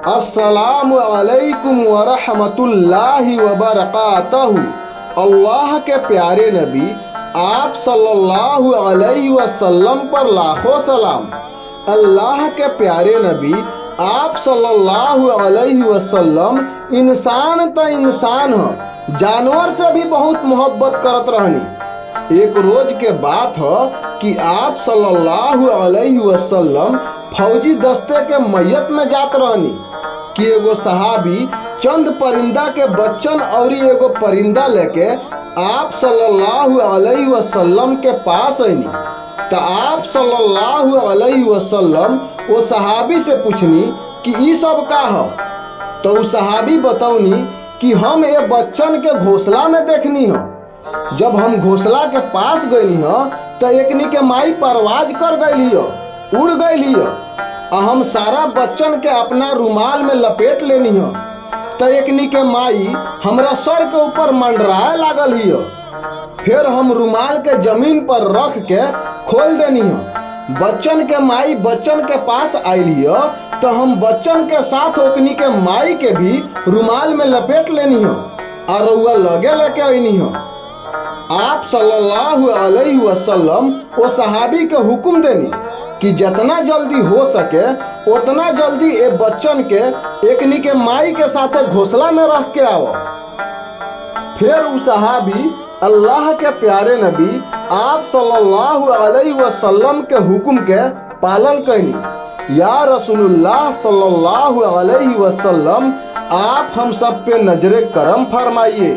अस्सलामु अलैकुम वरहमतुल्लाहि वबरकातहू। अल्लाह के प्यारे नबी आप सल्लल्लाहु अलैहि वसल्लम पर लाखों सलाम। अल्लाह के प्यारे नबी आप सल्लल्लाहु अलैहि वसल्लम इंसान तो इंसान ह, जानवर से भी बहुत मोहब्बत करत रहनी। एक रोज के बात ह कि आप सल्लल्लाहु अलैहि वसल्लम फौजी दस्ते के मैयत में जात रहनी कि एगो सहाबी चंद परिंदा के बच्चन और एगो परिंदा लेके आप सल्लल्लाहु अलैहि वसल्लम के पास आईनी। तो आप सल्लल्लाहु अलैहि वसल्लम वो सहाबी से पूछनी कि ई सब का ह। तो उ सहाबी बतौनी कि हम ये बच्चन के घोंसला में देखनी ह। जब हम घोंसला के पास गईनी ह तो एकनी के माई परवाज कर गई ह, उड़ गई ह। हम सारा बच्चन के अपना रुमाल में लपेट लेनी ह। तो एकनी के माई हमरा सर के ऊपर मंडराए लागल ही। फिर हम रुमाल के जमीन पर रख के खोल देनी ह। बच्चन के माई बच्चन के पास आईली ह तो हम बच्चन के साथ ओकनी के माई के भी रुमाल में लपेट लेनी ह और रउआ लगे लेके आईनी ह। आप सल्लल्लाहु अलैहि वसल्लम वो सहाबी के हुक्म देनी कि जितना जल्दी हो सके उतना जल्दी ए बच्चन के एकनी के माई के साथे घोंसला में रख के आओ। फिर उ सहाबी अल्लाह के प्यारे नबी आप सल्लल्लाहु अलैहि वसल्लम के हुक्म के पालन कैनी। या रसूलुल्लाह सल्लल्लाहु अलैहि वसल्लम आप हम सब पे नजरे करम फरमाइए।